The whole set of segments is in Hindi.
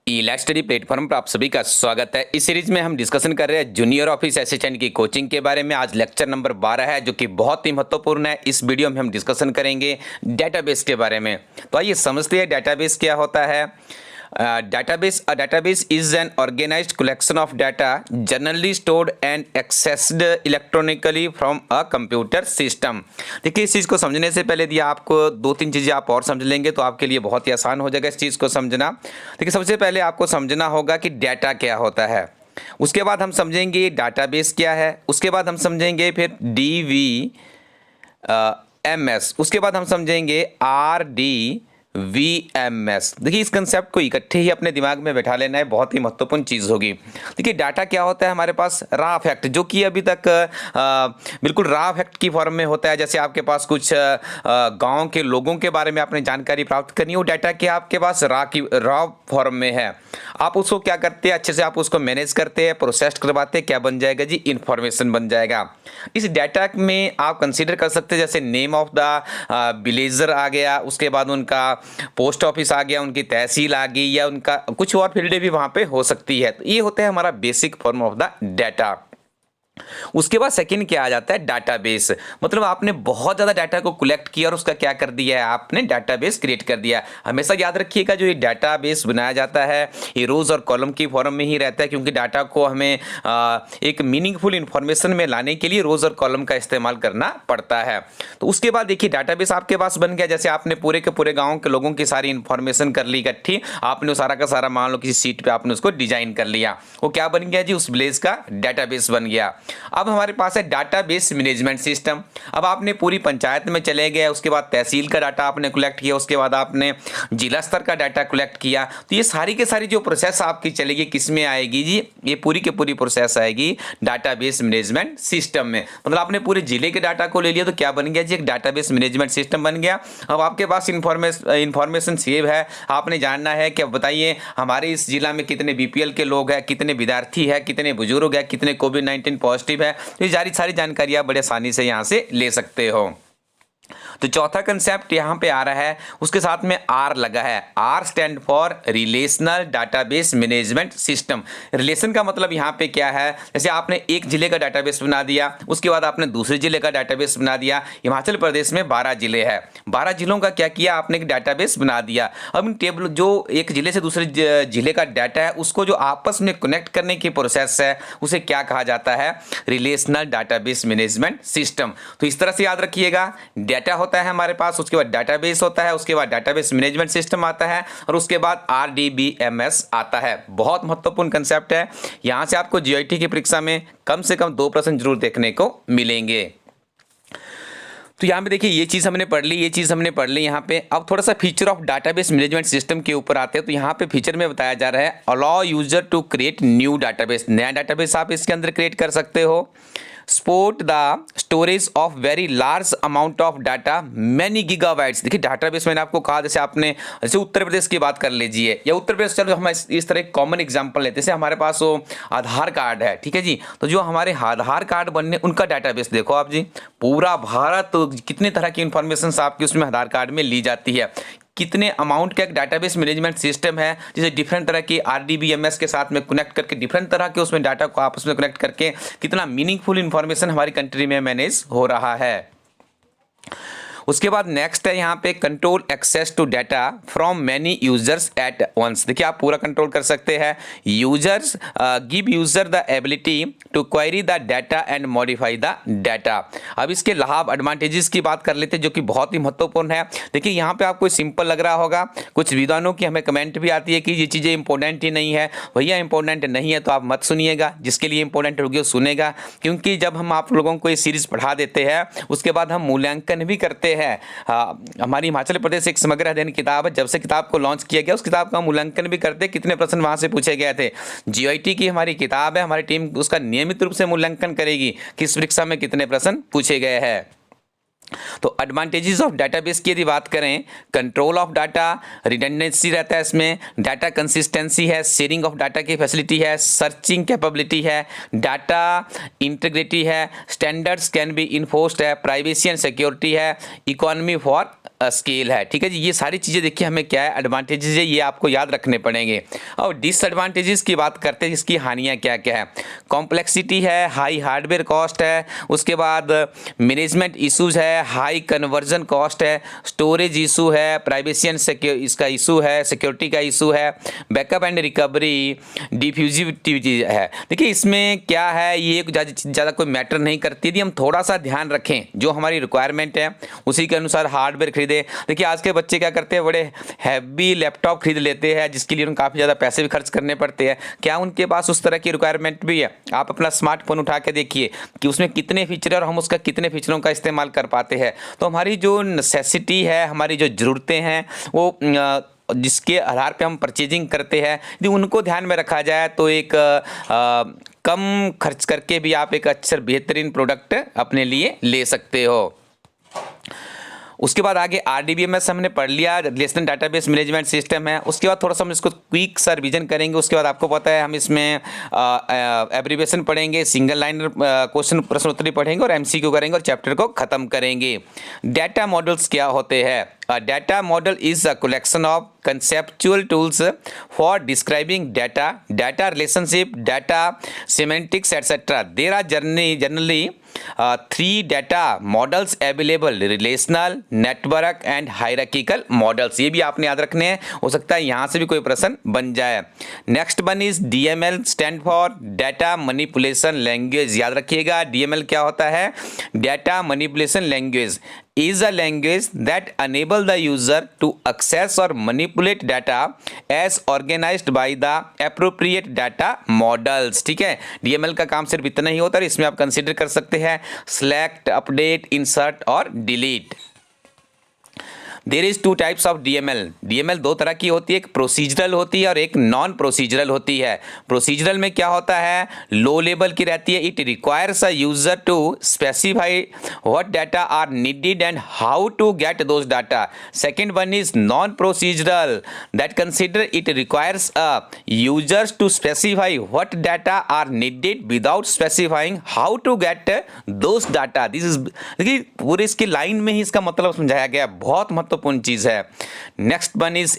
ई-लैब स्टडी प्लेटफॉर्म पर आप सभी का स्वागत है। इस सीरीज में हम डिस्कशन कर रहे हैं जूनियर ऑफिस असिस्टेंट की कोचिंग के बारे में। आज लेक्चर नंबर 12 है जो कि बहुत ही महत्वपूर्ण है। इस वीडियो में हम डिस्कशन करेंगे डेटाबेस के बारे में। तो आइए समझते हैं डेटाबेस क्या होता है। Database is an organized collection of data generally stored and accessed electronically from a computer system। देखिए, इस चीज़ को समझने से पहले यदि आपको दो तीन चीज़ें आप और समझ लेंगे तो आपके लिए बहुत ही आसान हो जाएगा इस चीज़ को समझना। देखिए, सबसे पहले आपको समझना होगा कि डाटा क्या होता है, उसके बाद हम समझेंगे डाटाबेस क्या है, उसके बाद हम समझेंगे फिर DVMS, उसके बाद हम समझेंगे RDVMS। देखिए, इस कंसेप्ट को इकट्ठे ही अपने दिमाग में बैठा लेना है, बहुत ही महत्वपूर्ण चीज़ होगी। देखिए, डाटा क्या होता है हमारे पास, रॉ फैक्ट, जो कि अभी तक बिल्कुल रॉ फैक्ट की फॉर्म में होता है। जैसे आपके पास कुछ गांव के लोगों के बारे में आपने जानकारी प्राप्त करनी है, वो डाटा क्या आपके पास रॉ फॉर्म में है। आप उसको क्या करते हैं, अच्छे से आप उसको मैनेज करते हैं, प्रोसेस करवाते हैं, क्या बन जाएगा जी, इंफॉर्मेशन बन जाएगा। इस डाटा में आप कंसीडर कर सकते हैं जैसे नेम ऑफ द विलेजर आ गया, उसके बाद उनका पोस्ट ऑफिस आ गया, उनकी तहसील आ गई, या उनका कुछ और फील्ड भी वहां पे हो सकती है। तो ये होता है हमारा basic form of the data. उसके बाद सेकंड क्या आ जाता है, डाटाबेस। मतलब आपने बहुत ज्यादा डाटा को कलेक्ट किया और उसका क्या कर दिया है, आपने डाटाबेस क्रिएट कर दिया। हमेशा याद रखिएगा, जो ये डाटाबेस बनाया जाता है ये रोज और कॉलम की फॉर्म में ही रहता है, क्योंकि डाटा को हमें एक मीनिंगफुल इंफॉर्मेशन में लाने के लिए रोज और कॉलम का इस्तेमाल करना पड़ता है। तो उसके बाद देखिए, डाटाबेस आपके पास बन गया। जैसे आपने पूरे के पूरे गाँव के लोगों की सारी इंफॉर्मेशन कर ली इकट्ठी, आपने सारा का सारा मान लो किसी सीट पे आपने उसको डिजाइन कर लिया, वो क्या बन गया जी, उस विलेज का डाटाबेस बन गया। अब हमारे पास है डाटाबेस मैनेजमेंट सिस्टम। अब आपने पूरी पंचायत में चले गए, उसके बाद तहसील का डाटा आपने कलेक्ट किया, उसके बाद आपने जिला स्तर का डाटा कलेक्ट किया। तो ये सारी के सारी जो प्रोसेस आपकी चलेगी किस में आएगी जी, ये पूरी की पूरी प्रोसेस आएगी डाटाबेस मैनेजमेंट सिस्टम में। मतलब आपने पूरे जिले के डाटा को ले लिया तो क्या बन गया जी, एक डाटाबेस मैनेजमेंट सिस्टम बन गया। अब आपके पास इंफॉर्मेशन सेव है, आपने जानना है कि बताइए हमारे इस जिला में कितने बीपीएल के लोग हैं, कितने विद्यार्थी है, कितने बुजुर्ग है, कितने कोविड-19 पॉजिटिव है। तो ये सारी जानकारी आप बड़े आसानी से यहां से ले सकते हो। तो चौथा कंसेप्ट यहां पे आ रहा है, उसके साथ में आर लगा है। R stand for relational database management system. Relation का मतलब यहां पे क्या है, जैसे आपने एक जिले का डाटाबेस बना दिया, उसके बाद आपने दूसरे जिले का डाटाबेस बना दिया। हिमाचल प्रदेश में 12 जिले हैं, 12 जिलों का क्या किया आपने, एक डाटाबेस बना दिया। अब इन टेबल जो एक जिले से दूसरे जिले का डाटा है उसको जो आपस में कनेक्ट करने की प्रोसेस है उसे क्या कहा जाता है, रिलेशनल डाटाबेस मैनेजमेंट सिस्टम। तो इस तरह से याद रखिएगा, डाटा होता है हमारे पास, उसके बाद डाटाबेस होता है, उसके बाद डाटाबेस मैनेजमेंट सिस्टम आता है, और उसके बाद RDBMS आता है। बहुत महत्वपूर्ण कंसेप्ट है, यहां से आपको जीआईटी की परीक्षा में कम से कम 2 प्रश्न जरूर देखने को मिलेंगे। तो यहाँ पे देखिए, ये चीज़ हमने पढ़ ली, ये चीज़ हमने पढ़ ली यहाँ पे। अब थोड़ा सा feature of database management system के ऊपर आते हैं। तो यहाँ पे फीचर में बताया जा रहा है, allow user to create new database. नया डाटाबेस आप इसके अंदर क्रिएट कर सकते हो। Support the storage of very large amount of data many gigabytes. देखिए, डाटाबेस मैंने आपको कहा, जैसे उत्तर प्रदेश की बात कर लीजिए, या उत्तर प्रदेश, चलो हम इस तरह कॉमन एग्जांपल लेते हैं। जैसे हमारे पास वो आधार कार्ड है, ठीक है जी, तो जो हमारे आधार कार्ड बनने उनका डाटाबेस देखो आप जी, पूरा भारत, तो कितने तरह की इंफॉर्मेशन आपकी उसमें आधार कार्ड में ली जाती है, कितने अमाउंट का एक डाटाबेस मैनेजमेंट सिस्टम है, जिसे डिफरेंट तरह की RDBMS के साथ में कनेक्ट करके डिफरेंट तरह के उसमें डाटा को आपस में कनेक्ट करके कितना मीनिंगफुल इंफॉर्मेशन हमारी कंट्री में मैनेज हो रहा है। उसके बाद नेक्स्ट है यहाँ पे, control access to data from many users at once. देखिए, आप पूरा कंट्रोल कर सकते हैं। Users give user the ability to query the data and modify the data. अब इसके लाभ एडवांटेजेस की बात कर लेते हैं, जो कि बहुत ही महत्वपूर्ण है। देखिए, यहाँ पे आपको सिंपल लग रहा होगा, कुछ विद्वानों की हमें कमेंट भी आती है कि ये चीज़ें इंपॉर्टेंट ही नहीं है। भैया, इंपॉर्टेंट नहीं है तो आप मत सुनिएगा, जिसके लिए इंपॉर्टेंट होगी वो सुनेगा, क्योंकि जब हम आप लोगों को ये सीरीज पढ़ा देते हैं उसके बाद हम मूल्यांकन भी करते हैं। हमारी हिमाचल प्रदेश एक समग्र अध्ययन किताब है, जब से किताब को लॉन्च किया गया उस किताब का मूल्यांकन भी करते, कितने प्रश्न वहां से पूछे गए थे। जीआईटी की हमारी किताब है, हमारी टीम उसका नियमित रूप से मूल्यांकन करेगी कि इस परीक्षा में कितने प्रश्न पूछे गए हैं। तो एडवांटेजेस ऑफ डाटाबेस की यदि बात करें, कंट्रोल ऑफ डाटा, रिडंडेंसी रहता है इसमें, डाटा कंसिस्टेंसी है, शेयरिंग ऑफ डाटा की फैसिलिटी है, सर्चिंग कैपेबिलिटी है, डाटा इंटीग्रिटी है, स्टैंडर्ड्स कैन बी इन्फोर्स्ड है, प्राइवेसी एंड सिक्योरिटी है, इकोनॉमी फॉर स्केल है। ठीक है जी, ये सारी चीज़ें देखिए हमें क्या है एडवांटेजेस है, ये आपको याद रखने पड़ेंगे। और डिसएडवांटेजेस की बात करते हैं, इसकी हानियाँ क्या क्या है। कॉम्प्लेक्सिटी है, हाई हार्डवेयर कॉस्ट है, उसके बाद मैनेजमेंट इश्यूज है, हाई कन्वर्जन कॉस्ट है, स्टोरेज इशू है, प्राइवेसी एंड इसका इशू है, सिक्योरिटी का इशू है, बैकअप एंड रिकवरी, डिफ्यूजिविटी है। देखिए इसमें क्या है, ये ज़्यादा कोई मैटर नहीं करती, यदि हम थोड़ा सा ध्यान रखें, जो हमारी रिक्वायरमेंट है उसी के अनुसार हार्डवेयर खरीदें। देखिए आज के बच्चे क्या करते हैं, बड़े हैवी लैपटॉप खरीद लेते हैं, जिसके लिए उनको काफ़ी ज़्यादा पैसे भी खर्च करने पड़ते हैं। क्या उनके पास उस तरह की रिक्वायरमेंट भी है? आप अपना स्मार्टफोन उठा के देखिए कि उसमें कितने फीचर है और हम उसका कितने फीचरों का इस्तेमाल कर पाते हैं। तो हमारी जो नेसेसिटी है, हमारी जो ज़रूरतें हैं, वो जिसके आधार पे हम परचेजिंग करते हैं, यदि उनको ध्यान में रखा जाए तो एक कम खर्च करके भी आप एक अच्छा बेहतरीन प्रोडक्ट अपने लिए ले सकते हो। उसके बाद आगे RDBMS हमने पढ़ लिया, रिलेशनल डाटाबेस मैनेजमेंट सिस्टम है। उसके बाद थोड़ा सा हम इसको क्विक सा रिवीजन करेंगे। उसके बाद आपको पता है हम इसमें एब्रीविएशन पढ़ेंगे, सिंगल लाइन क्वेश्चन प्रश्न उत्तरी पढ़ेंगे और MCQ करेंगे और चैप्टर को ख़त्म करेंगे। डाटा मॉडल्स क्या होते हैं? A data model is a collection of conceptual tools for describing data relationship, data semantics, etc. There are generally three data models available: relational, network and hierarchical models. ये भी आपने याद रखने हैं, हो सकता है यहाँ से भी कोई प्रश्न बन जाए। Next one is DML, stand for data manipulation language. याद रखिएगा DML क्या होता है? Data manipulation language is a language that enable the user to access or manipulate data as organized by the appropriate data models। ठीक है, DML का काम सिर्फ इतना ही होता है। इसमें आप कंसीडर कर सकते हैं select, update, insert और delete। There is two types of DML दो तरह की होती है, एक प्रोसीजरल होती है और एक नॉन प्रोसीजरल होती है। प्रोसीजरल में क्या होता है, लो लेवल की रहती है। It requires a user to specify what data are needed and how to get those data. Second one is non procedural, that consider it requires a users to specify what data are needed without specifying how to get those data. This is, देखिए पूरे इसकी लाइन में ही इसका मतलब समझाया गया, बहुत महत्वपूर्ण चीज है। Next one is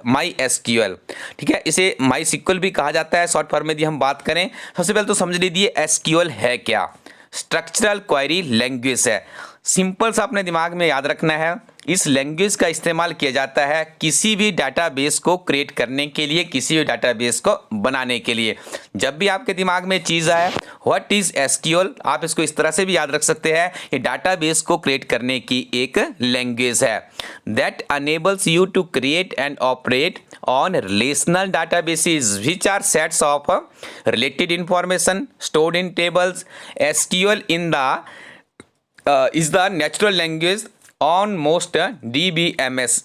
MySQL। ठीक है, इसे MySQL भी कहा जाता है शॉर्ट फॉर्म में यदि हम बात करें। सबसे पहले तो समझ लीजिए SQL है क्या। स्ट्रक्चरल क्वेरी लैंग्वेज है। सिंपल सा अपने दिमाग में याद रखना है, इस लैंग्वेज का इस्तेमाल किया जाता है किसी भी डाटाबेस को क्रिएट करने के लिए, किसी भी डाटाबेस को बनाने के लिए। जब भी आपके दिमाग में चीज़ आए व्हाट इज SQL, आप इसको इस तरह से भी याद रख सकते हैं, ये डाटाबेस को क्रिएट करने की एक लैंग्वेज है। That enables you to create and operate on relational databases which are sets of related information stored in tables. SQL in the is the natural language on most DBMS.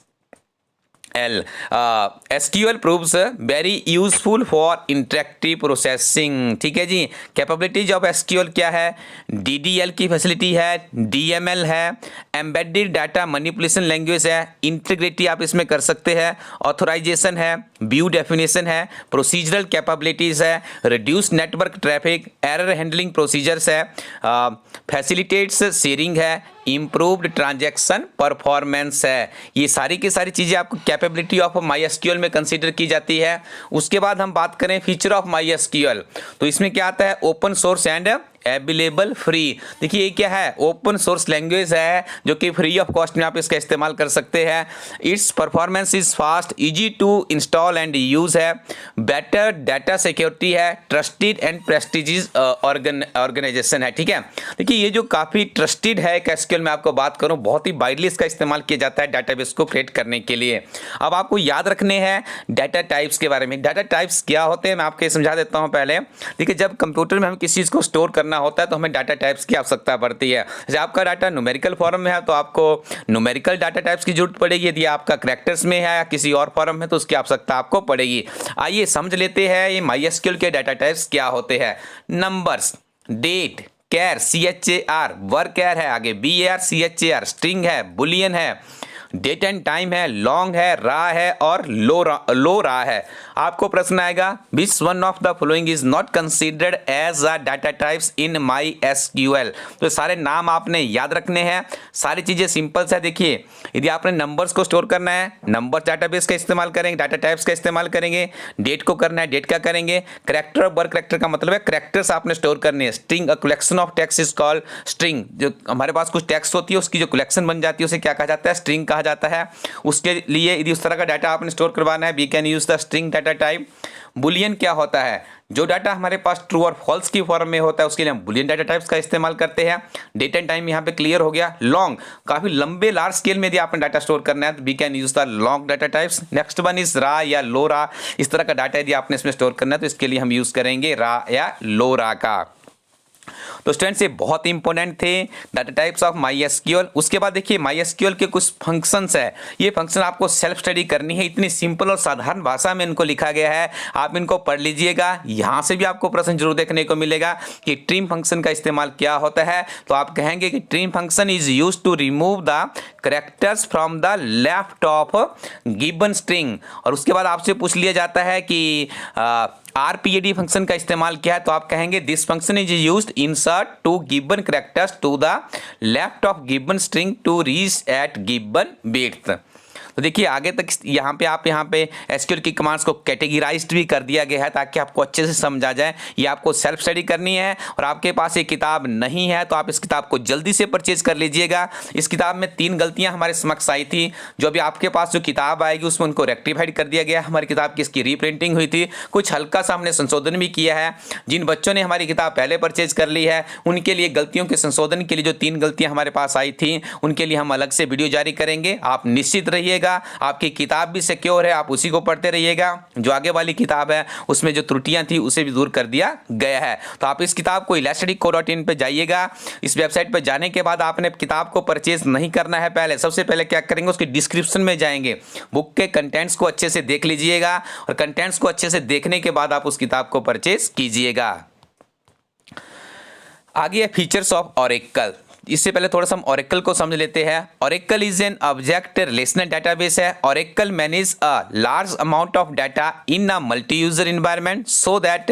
SQL proves very useful for interactive processing। ठीक है जी, कैपेबिलिटीज ऑफ SQL क्या है? DDL की फैसिलिटी है, DML है, एम्बेडेड डाटा मैनिपुलेशन लैंग्वेज है, इंटीग्रिटी आप इसमें कर सकते हैं, ऑथराइजेशन है, व्यू डेफिनेशन है, प्रोसीजरल कैपेबिलिटीज है, reduce network traffic, error handling procedures है, फैसिलिटेट्स शेयरिंग है, इम्प्रूव्ड ट्रांजैक्शन परफॉर्मेंस है। ये सारी की सारी चीज़ें आपको कैपेबिलिटी ऑफ MySQL में कंसीडर की जाती है। उसके बाद हम बात करें फीचर ऑफ MySQL, तो इसमें क्या आता है? Open source and available free. देखिए ये क्या है? ओपन सोर्स लैंग्वेज है जो कि फ्री ऑफ कॉस्ट में आप इसका इस्तेमाल कर सकते हैं। Its performance is fast, easy to install and use है, बेटर डाटा सिक्योरिटी है, ट्रस्टेड एंड प्रेस्टिजियस ऑर्गेनाइजेशन है। ठीक है, देखिए ये जो काफ़ी ट्रस्टेड है SQL में आपको बात करूं, बहुत ही वाइडली इसका इस्तेमाल किया जाता है डाटाबेस को क्रिएट करने के लिए। अब आपको याद रखने हैं डाटा टाइप्स के बारे में। डाटा टाइप्स क्या होते हैं मैं आपको समझा देता हूं पहले। देखिए जब कंप्यूटर में हम किसी चीज़ को स्टोर करना होता है तो हमें डाटा टाइप्स की आवश्यकता पड़ती है। जैसे आपका डाटा न्यूमेरिकल फॉर्म में है तो आपको न्यूमेरिकल डाटा टाइप्स की जरूरत पड़ेगी। यदि आपका कैरेक्टर्स में है या किसी और फॉर्म में तो उसकी आवश्यकता आपको पड़ेगी। आइए समझ लेते हैं ये MySQL के डाटा टाइप्स क्या होते हैं। नंबर्स, डेट, कैर CHAR, वर्कैर है, आगे BAR CHAR, स्ट्रिंग है, बुलियन है, डेट एंड टाइम है, लॉन्ग है, रा है और लो रा है। आपको प्रश्न आएगा which one of the following is not considered as a data types in MySQL। तो सारे नाम आपने याद रखने हैं, सारी चीजें सिंपल से। देखिए यदि आपने नंबर्स को स्टोर करना है, नंबर डाटाबेस का इस्तेमाल करेंगे, डाटा टाइप्स का इस्तेमाल करेंगे। डेट को करना है, डेट का करेंगे। करेक्टर और वर्ड करेक्टर का मतलब है करेक्टर्स आपने स्टोर करने हैं। String a collection of text is called string. जो हमारे पास कुछ टेक्स्ट होती है उसकी जो कलेक्शन बन जाती है उसे क्या कहा जाता है, स्ट्रिंग कहा जाता है। उसके लिए यदि उस तरह का डाटा आपने स्टोर करवाना है, we can use the string data type. Boolean क्या होता है, जो डाटा हमारे पास ट्रू और फॉल्स की फॉर्म में होता है उसके लिए हम बुलियन डाटा टाइप्स का इस्तेमाल करते हैं। डेट एंड टाइम यहाँ पे क्लियर हो गया। लॉन्ग, काफी लंबे लार्ज स्केल में यदि आपने डाटा स्टोर करना है तो we can use the long data types. Next one is raw या लो रा। इस तरह का डाटा यदि आपने इसमें स्टोर करना है तो इसके लिए हम यूज करेंगे रा या लो रा का। तो स्टूडेंट्स ये बहुत इंपॉर्टेंट थे डाटा टाइप्स ऑफ MySQL। उसके बाद देखिए MySQL के कुछ फंक्शंस है, ये फंक्शन आपको सेल्फ स्टडी करनी है। इतनी सिंपल और साधारण भाषा में इनको लिखा गया है, आप इनको पढ़ लीजिएगा। यहाँ से भी आपको प्रश्न जरूर देखने को मिलेगा कि ट्रिम फंक्शन का इस्तेमाल क्या होता है। तो आप कहेंगे कि trim function is use to remove the characters from the left of given string. और उसके बाद आपसे पूछ लिया जाता है कि RPAD फंक्शन का इस्तेमाल क्या है, तो आप कहेंगे this function is used insert to given characters to the left of given string to reach at given width. तो देखिए आगे तक यहाँ पे एसक्यूएल की कमांड्स को कैटेगराइज्ड भी कर दिया गया है ताकि आपको अच्छे से समझा जाए। ये आपको सेल्फ स्टडी करनी है और आपके पास ये किताब नहीं है तो आप इस किताब को जल्दी से परचेज कर लीजिएगा। इस किताब में 3 गलतियां हमारे समक्ष आई थी, जो अभी आपके पास जो किताब आएगी उसमें उनको रेक्टिफाइड कर दिया गया। हमारी किताब की इसकी रीप्रिंटिंग हुई थी, कुछ हल्का सा हमने संशोधन भी किया है। जिन बच्चों ने हमारी किताब पहले परचेज कर ली है उनके लिए गलतियों के संशोधन के लिए जो 3 गलतियां हमारे पास आई थी उनके लिए हम अलग से वीडियो जारी करेंगे। आप निश्चित रहिएगा, आपकी किताब भी सिक्योर है, आप उसी को पढ़ते रहिएगा। जो आगे वाली किताब है उसमें जो त्रुटियां थी उसे भी दूर कर दिया गया है। तो आप इस किताब को elasticco.in पे जाइएगा। इस वेबसाइट पे जाने के बाद आपने किताब को परचेज नहीं करना है, पहले सबसे पहले क्या करेंगे उसके डिस्क्रिप्शन में जाएंगे, बुक के कंटेंट्स को अच्छे से देख लीजिएगा और कंटेंट्स को अच्छे से देखने के बाद आप उस किताब को परचेज कीजिएगा। आगे फीचर्स ऑफ ओरेकल। इससे पहले थोड़ा सा हम ओरेकल को समझ लेते हैं। Oracle is an object relational database है। Oracle manage a large amount of data in a multi user environment so that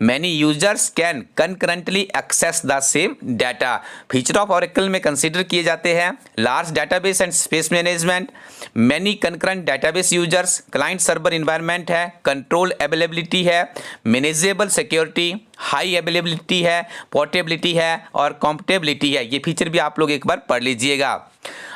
many users can concurrently access the same data. Feature of Oracle में कंसीडर किए जाते हैं large database and space management, many concurrent database users, client server environment है, कंट्रोल अवेलेबिलिटी है, मैनेजेबल सिक्योरिटी, हाई अवेलेबिलिटी है, पोर्टेबिलिटी है और कॉम्पेटेबिलिटी है। ये फीचर भी आप लोग एक बार पढ़ लीजिएगा।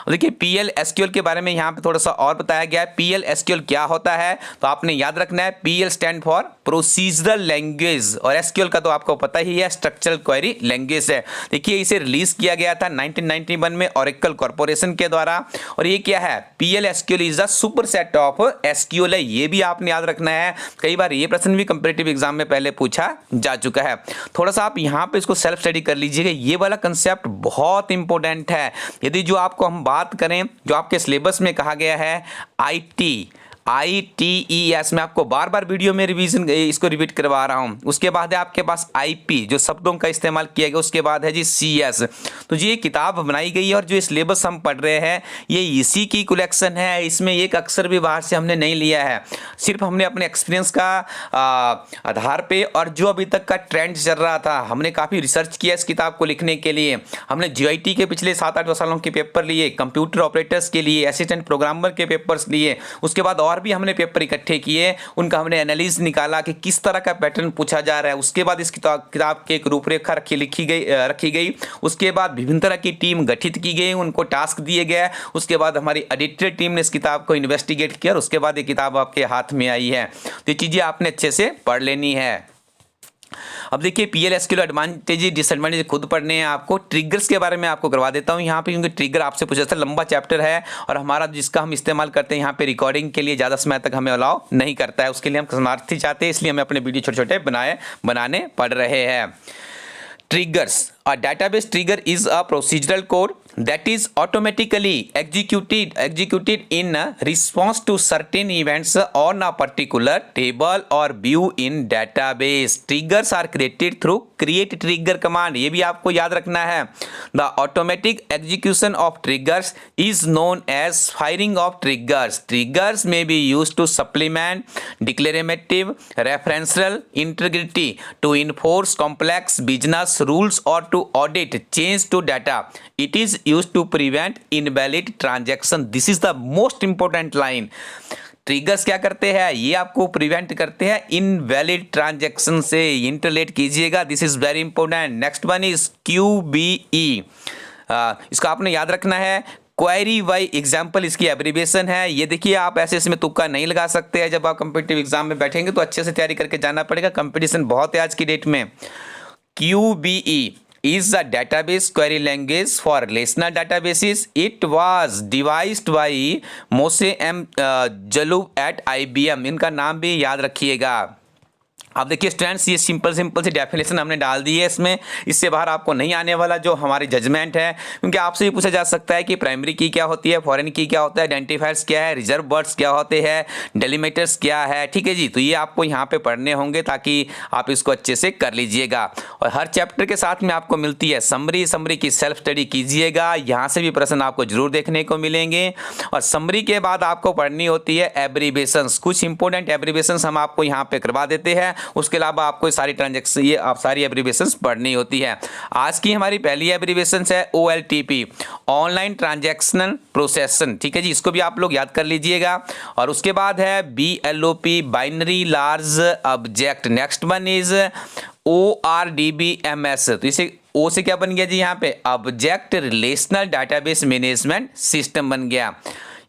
देखिए PL/SQL के बारे में यहाँ पे थोड़ा सा और बताया गया है। PL/SQL क्या होता है तो आपने याद रखना है, PL stand for procedural language और SQL का तो आपको पता ही है स्ट्रक्चरल क्वेरी लैंग्वेज है। देखिए इसे रिलीज किया गया था 1991 में ओरेकल कॉर्पोरेशन के द्वारा। और ये क्या है, PL/SQL is the super set of SQL है। ये भी आपने याद रखना है, कई बार ये प्रश्न भी कंपेटिटिव एग्जाम में पहले पूछा जा चुका है। थोड़ा सा आप यहाँ पे इसको सेल्फ स्टडी कर लीजिएगा, ये वाला कंसेप्ट बहुत इंपॉर्टेंट है। यदि जो आपको हम बात करें जो आपके सिलेबस में कहा गया है ITES, मैं आपको बार बार वीडियो में रिवीजन इसको रिपीट करवा रहा हूं। उसके बाद है आपके पास IP जो शब्दों का इस्तेमाल किया गया, उसके बाद है जी CS। तो ये किताब बनाई गई है और जो सिलेबस हम पढ़ रहे हैं ये इसी की कलेक्शन है। इसमें एक अक्षर भी बाहर से हमने नहीं लिया है, सिर्फ हमने अपने एक्सपीरियंस का आधार पे और जो अभी तक का ट्रेंड चल रहा था हमने काफ़ी रिसर्च किया इस किताब को लिखने के लिए। हमने GIT के पिछले 7-8 सालों के पेपर लिए, कंप्यूटर ऑपरेटर्स के लिए, असिस्टेंट प्रोग्रामर के पेपर्स लिए, उसके बाद और भी हमने पेपर इकट्ठे किए, उनका हमने एनालिसिस निकाला कि किस तरह का पैटर्न पूछा जा रहा है। उसके बाद इस किताब की एक रूपरेखा रखी गई। उसके बाद विभिन्न तरह की टीम गठित की गई, उनको टास्क दिए गए। उसके बाद हमारी एडिटर टीम ने इस किताब को इन्वेस्टिगेट किया और उसके बाद ये किताब आपके हाथ में आई है। तो ये चीज़ें आपने अच्छे से पढ़ लेनी है। अब देखिए PL/SQL एडवांटेज डिसएडवांटेज खुद पढ़ने हैं आपको। ट्रिगर्स के बारे में आपको करवा देता हूं यहाँ पे, क्योंकि ट्रिगर आपसे पूछा था, लंबा चैप्टर है और हमारा जिसका हम इस्तेमाल करते हैं यहाँ पे रिकॉर्डिंग के लिए ज़्यादा समय तक हमें अलाउ नहीं करता है। उसके लिए हम शरणार्थी चाहते हैं, इसलिए हमें अपने वीडियो छोटे छोटे बनाने पड़ रहे हैं। Triggers, a database trigger is a procedural code that is automatically executed in response to certain events on a particular table or view in database. Triggers are created through create trigger command. ये भी आपको याद रखना है. The automatic execution of triggers is known as firing of triggers. Triggers may be used to supplement declarative referential integrity, to enforce complex business rules, or to audit change to data. It is used to prevent invalid transaction. This is the most important line. Triggers क्या करते हैं, ये आपको प्रिवेंट करते हैं इनवैलिड ट्रांजैक्शन से. इंटरलेट कीजिएगा, this is very important. Next one is QBE. इसका आपने याद रखना है. क्वेरी बाई एग्जाम्पल इसकी एब्रीविएशन है. ये देखिए, आप ऐसे इसमें तुक्का नहीं लगा सकते हैं. जब आप कम्पिटिटिव एग्जाम में बैठेंगे तो अच्छे से तैयारी करके जाना पड़ेगा. कंपटीशन बहुत है आज की डेट में. QBE is a database query language for relational databases. It was devised by Moshe M. Jalub at IBM. इनका नाम भी याद रखिएगा. अब देखिए स्टूडेंट्स, ये सिंपल सी डेफिनेशन हमने डाल दी है इसमें. इससे बाहर आपको नहीं आने वाला जो हमारी जजमेंट है, क्योंकि आपसे ये पूछा जा सकता है कि प्राइमरी की क्या होती है, फॉरेन की क्या होता है, आइडेंटिफायर्स क्या है, रिजर्व वर्ड्स क्या होते हैं, डेलिमिटर्स क्या है. ठीक है जी, तो ये आपको यहाँ पे पढ़ने होंगे ताकि आप इसको अच्छे से कर लीजिएगा. और हर चैप्टर के साथ में आपको मिलती है समरी की सेल्फ स्टडी कीजिएगा. यहाँ से भी प्रश्न आपको जरूर देखने को मिलेंगे. और समरी के बाद आपको पढ़नी होती है एब्रीविएशंस. कुछ इंपॉर्टेंट एब्रीविएशंस हम आपको यहाँ पे करवा देते हैं. उसके अलावा आपको सारी ट्रांजैक्शन, ये आप सारी एब्रीविएशंस पढ़नी होती है. आज की हमारी पहली एब्रीविएशन है OLTP, ऑनलाइन ट्रांजैक्शनल प्रोसेसिंग. ठीक है जी, इसको भी आप लोग याद कर लीजिएगा. और उसके बाद है BLOP, binary large object. Next one is ORDBMS. तो इसे ओ से क्या बन गया जी, यहाँ पे object relational database management system बन गया.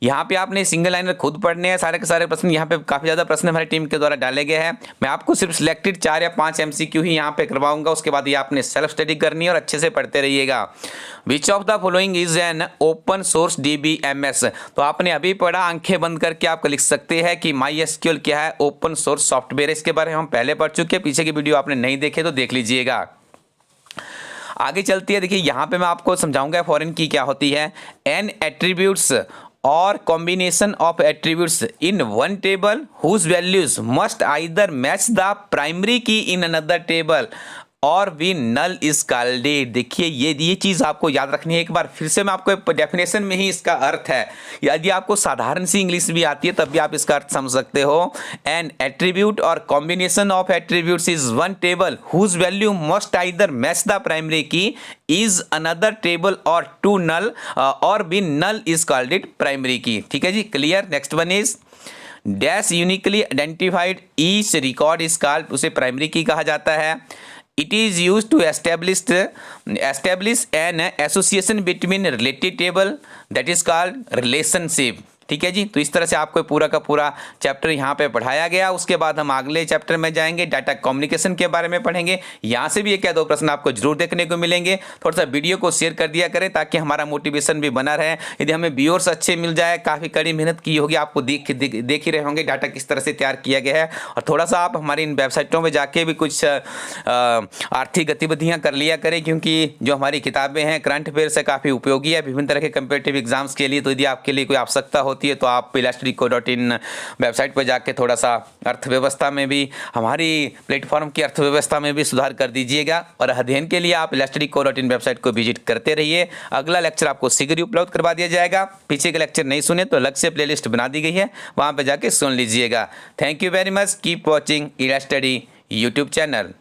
यहाँ पे आपने सिंगल लाइनर खुद पढ़ने हैं. सारे के सारे प्रश्न यहाँ पे काफ़ी ज़्यादा प्रश्न हमारी टीम के द्वारा डाले गए हैं. मैं आपको सिर्फ सिलेक्टेड 4 या 5 MCQ ही यहाँ पे करवाऊंगा. उसके बाद ये आपने सेल्फ स्टडी करनी है और अच्छे से पढ़ते रहिएगा. Which of the following is an open source DBMS. तो आपने अभी पढ़ा, आंखें बंद करके आप लिख सकते हैं कि MySQL क्या है, ओपन सोर्स सॉफ्टवेयर. इसके बारे में हम पहले पढ़ चुके हैं. पीछे की वीडियो आपने नहीं देखे तो देख लीजिएगा. आगे चलती है. देखिए यहाँ पे मैं आपको समझाऊंगा फॉरेन की क्या होती है. An attributes or combination of attributes in one table whose values must either match the primary key in another table और भी null is called. देखिए ये चीज़ आपको याद रखनी है. एक बार फिर से मैं आपको डेफिनेशन में ही इसका अर्थ है. यदि आपको साधारण सी इंग्लिश भी आती है तब भी आप इसका अर्थ समझ सकते हो. एन एट्रीब्यूट और combination of attributes is one table whose value must either match the primary key is another table और टू नल और भी null is called it primary key. ठीक है जी, clear. Next one is dash uniquely identified each record is called. उसे प्राइमरी की कहा जाता है. It is used to establish an association between related table, that is called relationship. ठीक है जी, तो इस तरह से आपको पूरा का पूरा चैप्टर यहाँ पे पढ़ाया गया. उसके बाद हम अगले चैप्टर में जाएंगे, डाटा कम्युनिकेशन के बारे में पढ़ेंगे. यहाँ से भी एक या दो प्रश्न आपको जरूर देखने को मिलेंगे. थोड़ा सा वीडियो को शेयर कर दिया करें ताकि हमारा मोटिवेशन भी बना रहे. यदि हमें व्यूअर्स अच्छे मिल जाए, काफ़ी कड़ी मेहनत की होगी, आपको देख ही रहे होंगे डाटा किस तरह से तैयार किया गया है. और थोड़ा सा आप हमारी इन वेबसाइटों में जाके भी कुछ आर्थिक गतिविधियाँ कर लिया करें, क्योंकि जो हमारी किताबें हैं करंट अफेयर से काफ़ी उपयोगी है विभिन्न तरह के कम्पिटिटिव एग्जाम्स के लिए. तो यदि आपके लिए कोई आवश्यकता होती है तो आप elasticco.in वेबसाइट पर जाके थोड़ा सा अर्थव्यवस्था में भी, हमारी प्लेटफॉर्म की अर्थव्यवस्था में भी सुधार कर दीजिएगा. और अध्ययन के लिए आप elasticco.in वेबसाइट को विजिट करते रहिए. अगला लेक्चर आपको शीघ्र ही उपलब्ध करवा दिया जाएगा. पीछे के लेक्चर नहीं सुने तो अलग से प्लेलिस्ट बना दी गई है, वहाँ पर जाके सुन लीजिएगा. Thank you very much. Keep watching इलास्टडी यूट्यूब चैनल.